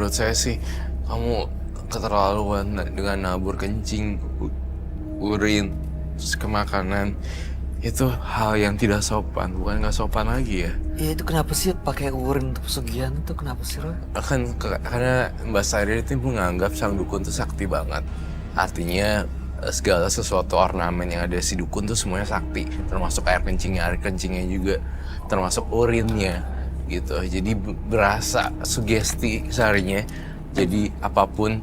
menurut saya sih kamu keterlaluan dengan nabur kencing, urin, terus ke makanan. Itu hal yang tidak sopan, bukan nggak sopan lagi ya. Iya itu kenapa sih pakai urin untuk pesugihan itu kenapa sih Roy? Karena Mbak Sari itu menganggap sang dukun tuh sakti banget. Artinya segala sesuatu ornamen yang ada si dukun tuh semuanya sakti, termasuk air kencingnya juga, termasuk urinnya gitu. Jadi berasa sugesti Sarinya. Jadi apapun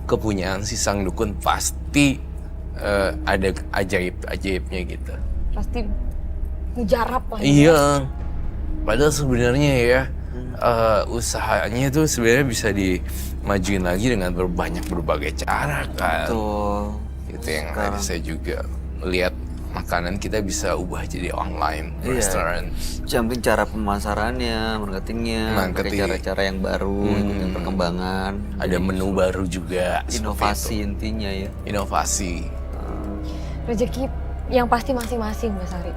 kepunyaan si sang dukun pasti ada ajaibnya gitu. Pasti mujarab lah. Iya. Padahal sebenarnya ya usahanya itu sebenarnya bisa dimajuin lagi dengan berbagai cara kan. Betul. Itu yang tadi saya juga lihat makanan kita bisa ubah jadi online restoran. Penting cara pemasarannya, marketingnya, pakai cara-cara yang baru, ikutin perkembangan. Ada menu baru juga. Inovasi intinya ya. Inovasi. Rezeki yang pasti masing-masing Mbak Sari.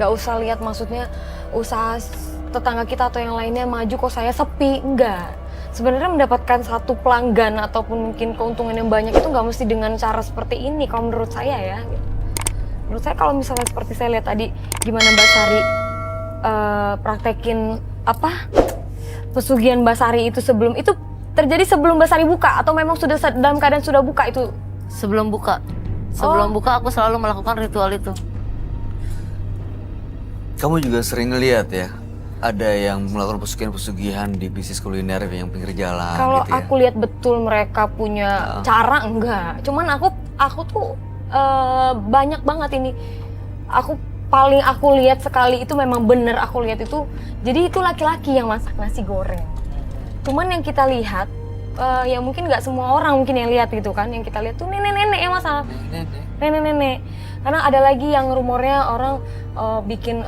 Gak usah lihat maksudnya usaha tetangga kita atau yang lainnya maju kok saya sepi, enggak. Sebenarnya mendapatkan satu pelanggan ataupun mungkin keuntungan yang banyak itu nggak mesti dengan cara seperti ini kalau menurut saya ya. Menurut saya kalau misalnya seperti saya lihat tadi gimana Mbak Sari praktekin pesugihan Mbak Sari itu sebelum itu terjadi sebelum Mbak Sari buka atau memang sudah dalam keadaan sudah buka itu? Sebelum buka. Sebelum buka aku selalu melakukan ritual itu. Kamu juga sering lihat ya, ada yang melakukan pesugihan-pesugihan di bisnis kuliner yang pinggir jalan. Kalau gitu ya? aku lihat betul mereka punya cara enggak. Cuman aku tuh banyak banget ini. Aku lihat sekali itu memang bener aku lihat itu. Jadi itu laki-laki yang masak nasi goreng. Cuman yang kita lihat ya mungkin nggak semua orang mungkin yang lihat gitu kan. Yang kita lihat tuh nenek-nenek yang masak. Nenek-nenek. Karena ada lagi yang rumornya orang bikin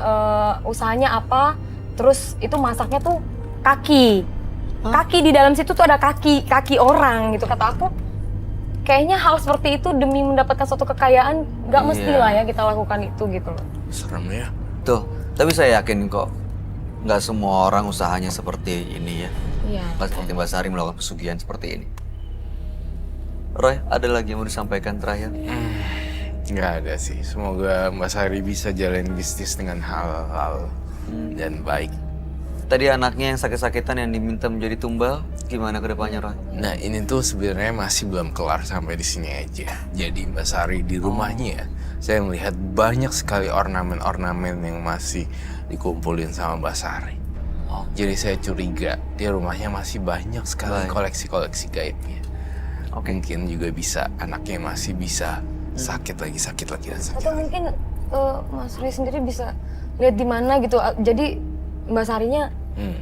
usahanya apa, terus itu masaknya tuh kaki. Kaki di dalam situ tuh ada kaki orang gitu. Kata aku, kayaknya hal seperti itu demi mendapatkan suatu kekayaan nggak mesti lah ya kita lakukan itu gitu loh. Serem ya. Tuh, tapi saya yakin kok nggak semua orang usahanya seperti ini ya. Iya. Nggak seperti Mbak Sari melakukan pesugihan seperti ini. Roy, ada lagi yang mau disampaikan terakhir? Nggak ada sih. Semoga Mbak Sari bisa jalan bisnis dengan halal dan baik. Tadi anaknya yang sakit-sakitan yang diminta menjadi tumbal, gimana ke depannya, Roy? Nah ini tuh sebenarnya masih belum kelar sampai di sini aja. Jadi Mbak Sari di rumahnya, saya melihat banyak sekali ornamen-ornamen yang masih dikumpulin sama Mbak Sari. Jadi saya curiga di rumahnya masih banyak sekali koleksi-koleksi gaibnya. Mungkin juga bisa anaknya masih bisa sakit lagi dan sakit. Atau mungkin Mas Roy sendiri bisa lihat di mana gitu. Jadi Mbak Sarinya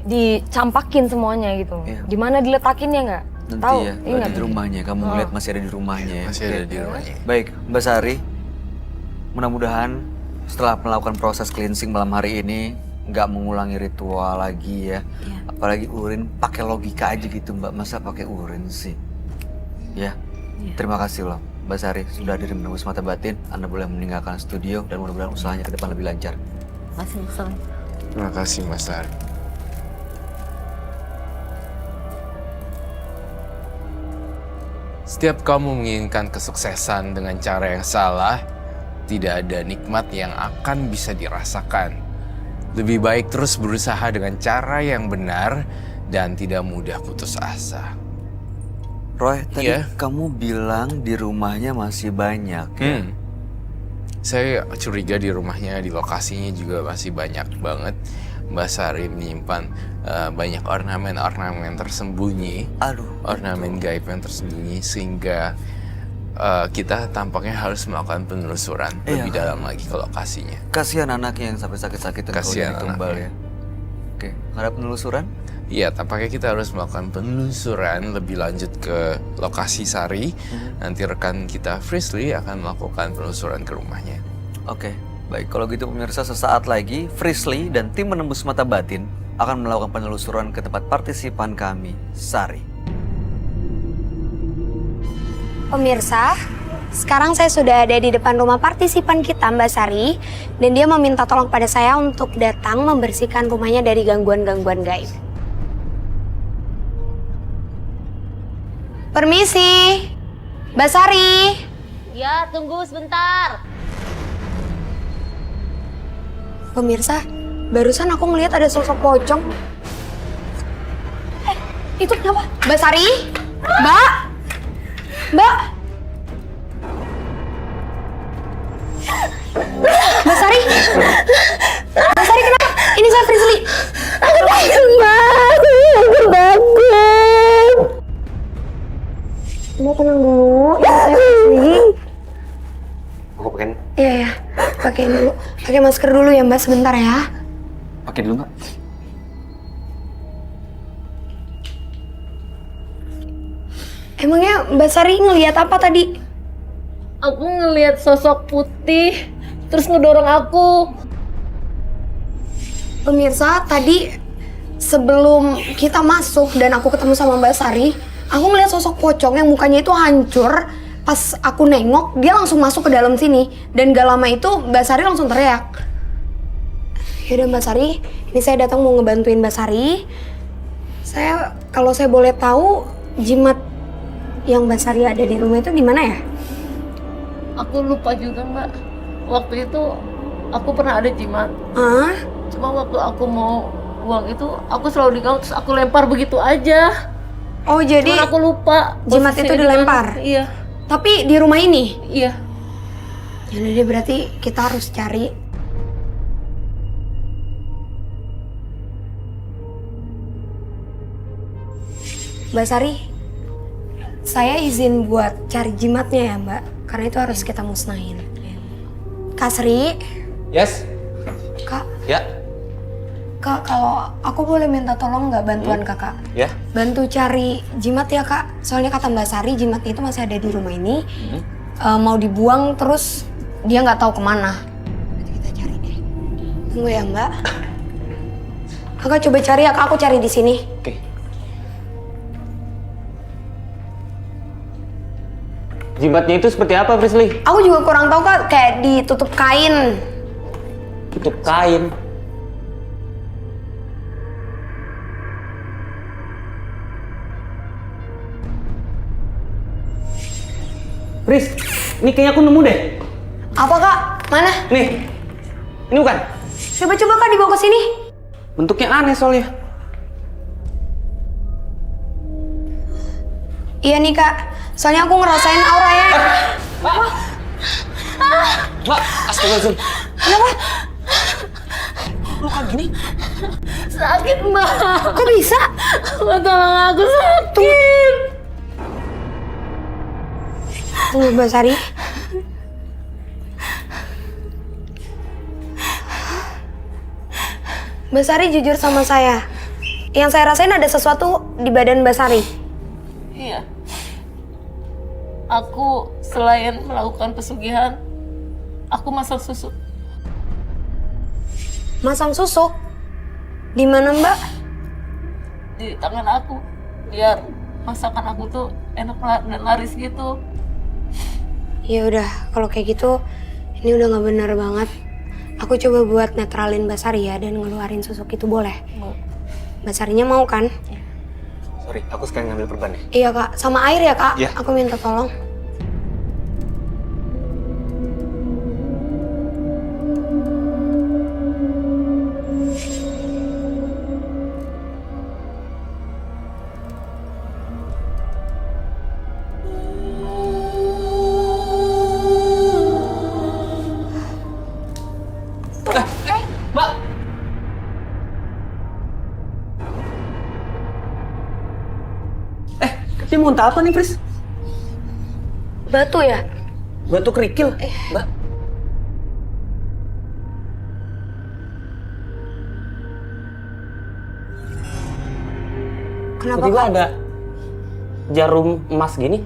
dicampakin semuanya gitu. Di mana diletakinnya nggak? Nanti Tahu? ya, Ingat di rumahnya. Kamu ngeliat masih ada di rumahnya ya? Masih ada di rumahnya. Baik, Mbak Sari. Mudah-mudahan setelah melakukan proses cleansing malam hari ini nggak mengulangi ritual lagi ya. Apalagi urin, pakai logika aja gitu Mbak. Masa pakai urin sih? Ya. Terima kasih loh Mbak Sari sudah hadir menembus mata batin. Anda boleh meninggalkan studio dan mudah-mudahan usahanya ke depan lebih lancar. Masih Mas. Terima kasih Mas Sari. Setiap kamu menginginkan kesuksesan dengan cara yang salah, tidak ada nikmat yang akan bisa dirasakan. Lebih baik terus berusaha dengan cara yang benar dan tidak mudah putus asa. Roy, tadi kamu bilang di rumahnya masih banyak ya? Saya curiga di rumahnya, di lokasinya juga masih banyak banget Mbak Sari menyimpan banyak ornamen-ornamen tersembunyi. Ornamen gaib yang tersembunyi sehingga kita tampaknya harus melakukan penelusuran lebih dalam lagi ke lokasinya. Kasihan anaknya yang sampai sakit-sakitan kalau jadi tumbal ya. Oke, ada penelusuran? Iya, tampaknya kita harus melakukan penelusuran lebih lanjut ke lokasi Sari. Nanti rekan kita Frisley akan melakukan penelusuran ke rumahnya. Oke, baik. Kalau gitu pemirsa, sesaat lagi Frisley dan tim Menembus Mata Batin akan melakukan penelusuran ke tempat partisipan kami, Sari. Pemirsa, sekarang saya sudah ada di depan rumah partisipan kita, Mbak Sari. Dan dia meminta tolong pada saya untuk datang membersihkan rumahnya dari gangguan-gangguan gaib. Permisi. Mbak Sari. Ya, tunggu sebentar. Pemirsa, barusan aku ngelihat ada sosok pocong. Itu kenapa? Mbak Sari? Mbak? Mbak? Mbak Sari? Mbak Sari kenapa? Ini saya Frisly. Aku takut, Mbak. Aku takut. Mbak tenang dulu. Ini saya Frisly. Aku pakai Iya ya, pakai dulu. Pakai masker dulu ya Mbak sebentar ya. dulu Mbak. Emangnya Mbak Sari ngelihat apa tadi? Aku ngelihat sosok putih, terus ngedorong aku. Pemirsa, tadi sebelum kita masuk dan aku ketemu sama Mbak Sari, aku ngeliat sosok pocong yang mukanya itu hancur. Pas aku nengok, dia langsung masuk ke dalam sini. Dan gak lama itu Mbak Sari langsung teriak. Yaudah Mbak Sari, ini saya datang mau ngebantuin Mbak Sari. Kalau saya boleh tahu, jimat yang Mbak Sari ada di rumah itu di mana ya? Aku lupa juga, Mbak. Waktu itu aku pernah ada jimat. Ah? Cuma waktu aku mau buang itu, aku selalu digang terus aku lempar begitu aja. Oh jadi Cuman aku lupa. jimat posisinya itu di mana. dilempar? Iya, tapi di rumah ini? iya. Jadi berarti kita harus cari. Mbak Sari, saya izin buat cari jimatnya ya Mbak, karena itu harus kita musnahin. Kak Sri, Yes. Kak, Ya. Kak kalau aku boleh minta tolong nggak bantuan Kakak? Ya. Bantu cari jimat ya Kak, soalnya kata Mbak Sari jimatnya itu masih ada di rumah ini. Mau dibuang terus dia nggak tahu kemana. Nanti kita cari deh. Tunggu ya Mbak. Kakak coba cari ya Kak, aku cari di sini. Oke. Jimatnya itu seperti apa, Frisly? Aku juga kurang tahu Kak, kayak ditutup kain. Tutup kain. Fris, ini kayaknya aku nemu deh. Apa Kak? Mana? Nih, ini bukan? Coba-coba Kak dibawa ke sini. Bentuknya aneh soalnya. Iya nih Kak, soalnya aku ngerasain auranya. Mbak, astagfirullahaladzim. Kenapa? Luka gini? Sakit, Mbak. Kok bisa? Mbak, tolong aku sakit. Tunggu Mbak Sari. Mbak Sari jujur sama saya. Yang saya rasain ada sesuatu di badan Mbak Sari. Iya. Aku selain melakukan pesugihan, aku masak susu. Masang susu? Di mana Mbak? Di tangan aku, biar masakan aku tuh enak dan laris gitu. Ya udah, kalau kayak gitu, ini udah nggak benar banget. Aku coba buat netralin Mbak Sari ya dan ngeluarin susuk itu boleh. Mbak Sarinya mau kan? Sorry, aku sekarang ngambil perban ya. Iya Kak, sama air ya Kak? Iya. Aku minta tolong. Mbak! Dia muntah apa nih, Fris? Batu ya? Batu kerikil, Mbak. Kenapa Tiba-tiba Kak? ada jarum emas gini.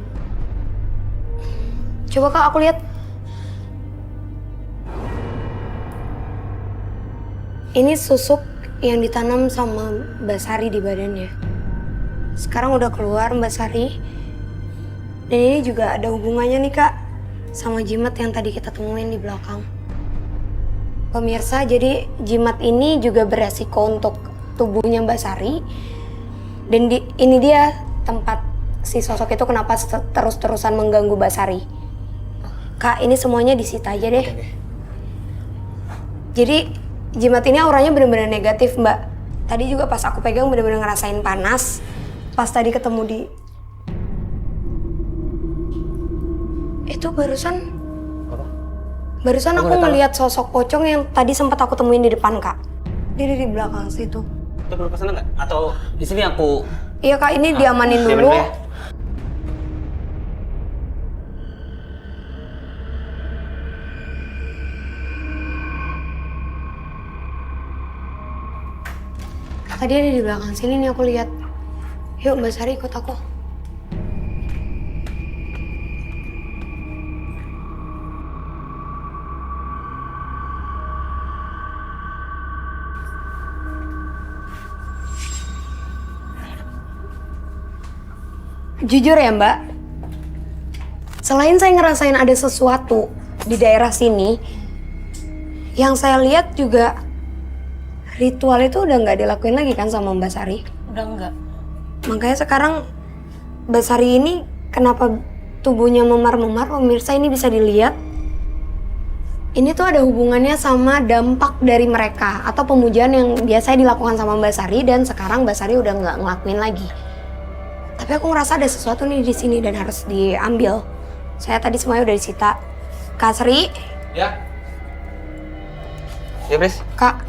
Coba Kak aku lihat. Ini susuk yang ditanam sama Mbak Sari di badannya. Sekarang udah keluar Mbak Sari. Dan ini juga ada hubungannya nih Kak sama jimat yang tadi kita temuin di belakang. Pemirsa, jadi jimat ini juga beresiko untuk tubuhnya Mbak Sari. Dan ini dia tempat si sosok itu kenapa terus-terusan mengganggu Mbak Sari. Kak, ini semuanya disita aja deh. Jadi jimat ini auranya bener-bener negatif, Mbak. Tadi juga pas aku pegang bener-bener ngerasain panas. Pas tadi ketemu di... Itu barusan aku ngeliat sosok pocong yang tadi sempat aku temuin di depan, Kak. Dia di belakang situ. Kita perlu kesana nggak? Atau di sini aku... Iya, Kak, ini diamanin dulu. ya. Tadi ada di belakang sini nih aku lihat. Yuk Mbak Sari ikut aku. Jujur ya Mbak, selain saya ngerasain ada sesuatu di daerah sini, yang saya lihat juga ritual itu udah nggak dilakuin lagi kan sama Mbak Sari. Udah enggak. Makanya sekarang Mbak Sari ini kenapa tubuhnya memar-memar, pemirsa ini bisa dilihat. Ini tuh ada hubungannya sama dampak dari mereka atau pemujaan yang biasanya dilakukan sama Mbak Sari dan sekarang Mbak Sari udah nggak ngelakuin lagi. Tapi aku ngerasa ada sesuatu nih di sini dan harus diambil. Saya tadi semuanya udah disita. Kak Sri. Ya. Ya, Bres. Kak,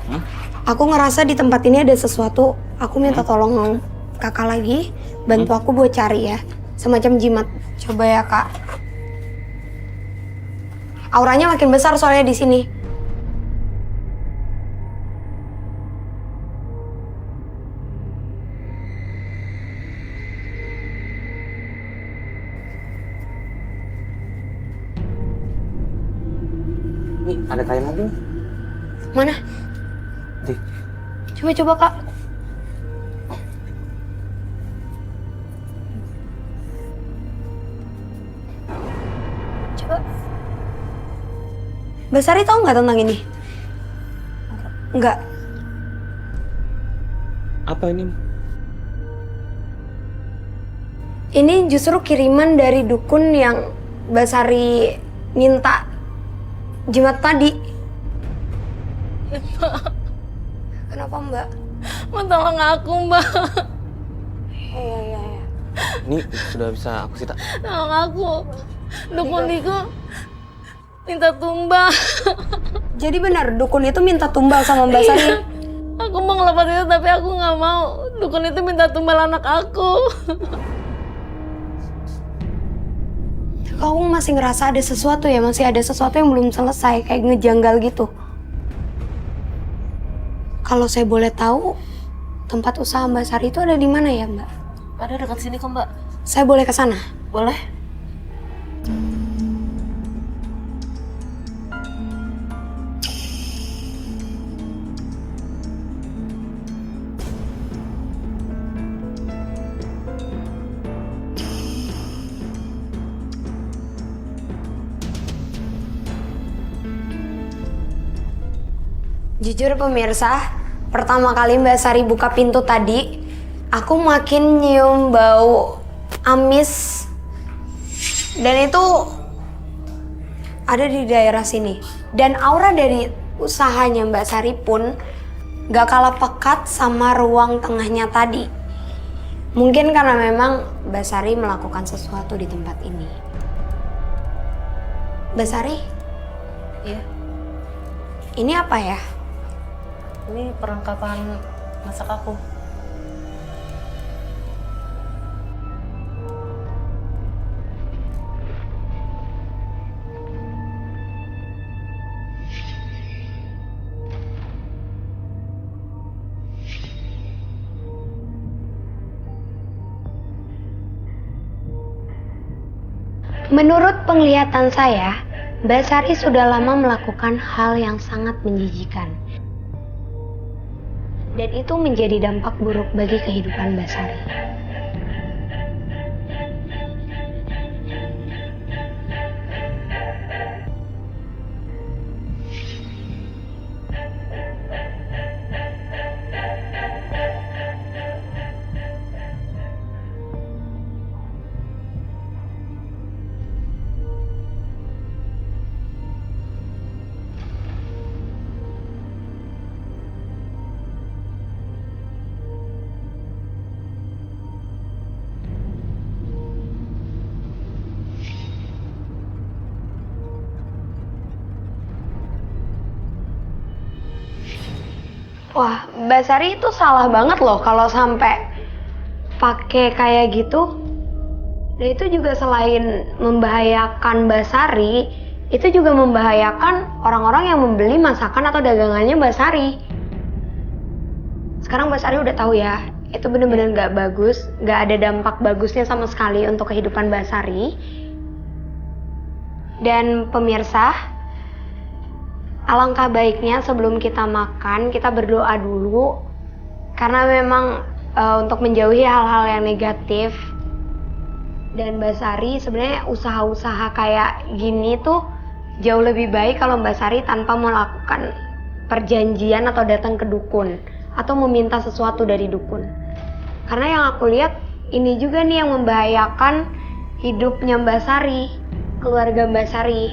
aku ngerasa di tempat ini ada sesuatu. Aku minta tolong kakak lagi, bantu aku buat cari ya. Semacam jimat. Coba ya Kak. Auranya makin besar soalnya di sini. Nih, ada kain lagi nih. Mana? Di. Coba Kak. Coba. Mbak Sari tahu nggak tentang ini? Enggak. Apa ini? Ini justru kiriman dari dukun yang Mbak Sari minta jimat tadi. Kenapa Mbak? Mau tolong aku, Mbak. Iya. Ini sudah bisa aku sita. Tolong aku. Dukun itu minta tumbang. Jadi benar dukun itu minta tumbal sama Mbak Sari. Aku mau ngelepas itu tapi aku nggak mau. Dukun itu minta tumbal anak aku. Kamu masih ngerasa ada sesuatu ya? Masih ada sesuatu yang belum selesai, kayak ngejanggal gitu. Kalau saya boleh tahu, tempat usaha Mbak Sari itu ada di mana ya, Mbak? Ada dekat sini kok, Mbak. Saya boleh ke sana? Boleh? Jujur pemirsa, pertama kali Mbak Sari buka pintu tadi, aku makin nyium bau amis. Dan itu ada di daerah sini. Dan aura dari usahanya Mbak Sari pun gak kalah pekat sama ruang tengahnya tadi. Mungkin karena memang Mbak Sari melakukan sesuatu di tempat ini. Mbak Sari? Iya. Ini apa ya? Ini perlengkapan masak aku. Menurut penglihatan saya, Mbak Sari sudah lama melakukan hal yang sangat menjijikan. Dan itu menjadi dampak buruk bagi kehidupan Mbak Sari. Wah, Mbak Sari itu salah banget loh kalau sampai pakai kayak gitu. Dan itu juga selain membahayakan Mbak Sari, itu juga membahayakan orang-orang yang membeli masakan atau dagangannya Mbak Sari. Sekarang Mbak Sari udah tahu ya, itu bener-bener gak bagus, gak ada dampak bagusnya sama sekali untuk kehidupan Mbak Sari. Dan pemirsa, alangkah baiknya sebelum kita makan, kita berdoa dulu. Karena memang untuk menjauhi hal-hal yang negatif. Dan Mbak Sari sebenarnya usaha-usaha kayak gini tuh jauh lebih baik kalau Mbak Sari tanpa melakukan perjanjian atau datang ke dukun atau meminta sesuatu dari dukun. Karena yang aku lihat ini juga nih yang membahayakan hidupnya Mbak Sari, keluarga Mbak Sari.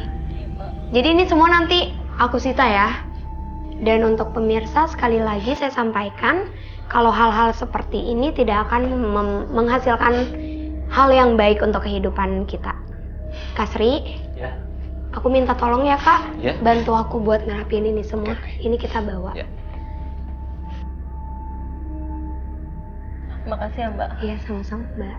Jadi ini semua nanti aku sita ya. Dan untuk pemirsa sekali lagi saya sampaikan kalau hal-hal seperti ini tidak akan menghasilkan hal yang baik untuk kehidupan kita. Kak Sri, Ya. aku minta tolong ya Kak, Ya. bantu aku buat ngerapin ini semua. Ini kita bawa. Ya. Makasih ya Mbak. Iya, sama-sama Mbak.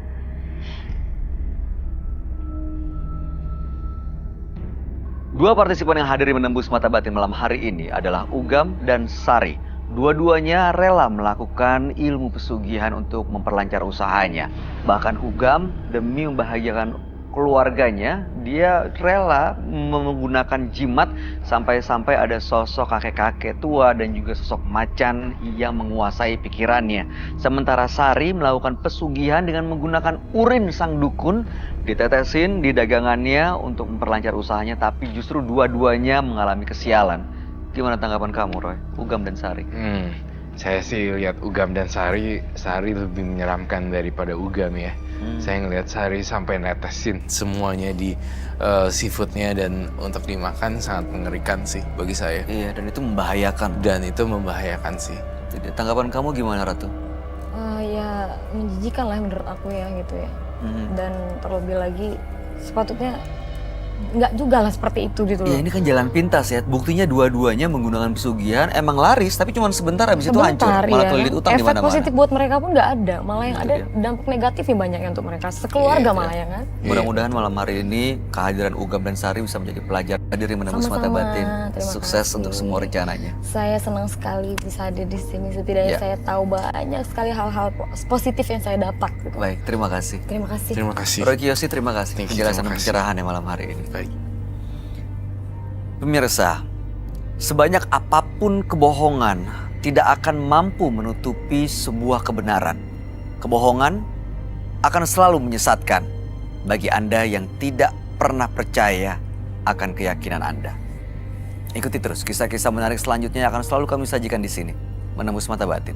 Dua partisipan yang hadir menembus mata batin malam hari ini adalah Ugam dan Sari. Dua-duanya rela melakukan ilmu pesugihan untuk memperlancar usahanya. Bahkan Ugam demi membahagiakan keluarganya, dia rela menggunakan jimat sampai-sampai ada sosok kakek-kakek tua dan juga sosok macan yang menguasai pikirannya. Sementara Sari melakukan pesugihan dengan menggunakan urin sang dukun, ditetesin di dagangannya untuk memperlancar usahanya, tapi justru dua-duanya mengalami kesialan. Gimana tanggapan kamu, Roy? Ugam dan Sari? Saya sih lihat Ugam dan Sari lebih menyeramkan daripada Ugam ya. Saya ngelihat Sari sampai netesin semuanya di seafoodnya dan untuk dimakan sangat mengerikan sih bagi saya. Iya, dan itu membahayakan. Dan itu membahayakan sih. Jadi, tanggapan kamu gimana, Ratu? Ya menjijikan lah menurut aku ya gitu ya. Dan terlebih lagi sepatutnya nggak juga lah seperti itu gitu loh. Ya ini kan jalan pintas ya. Buktinya dua-duanya menggunakan pesugihan emang laris, tapi cuma sebentar habis itu hancur. Malah kelilit utang di Efek mana-mana. positif buat mereka pun nggak ada. Malah yang Itu ada dia. dampak negatifnya banyak ya untuk mereka. Sekeluarga malah ya kan. Mudah-mudahan malam hari ini kehadiran Ugam dan Sari bisa menjadi pelajaran hadir yang menembus mata Sama-sama. batin. Terima Sukses kasih. untuk semua rencananya. Saya senang sekali bisa hadir di sini. Setidaknya Ya. saya tahu banyak sekali hal-hal positif yang saya dapat. Gitu. Baik, terima kasih. Terima kasih. Terima kasih. Roy Kiyoshi, terima kasih Thank you, penjelasan dan terima kasih. pencerahan malam hari ini. Baik. Pemirsa, sebanyak apapun kebohongan tidak akan mampu menutupi sebuah kebenaran. Kebohongan akan selalu menyesatkan bagi Anda yang tidak pernah percaya akan keyakinan Anda. Ikuti terus kisah-kisah menarik selanjutnya yang akan selalu kami sajikan di sini, Menembus Mata Batin.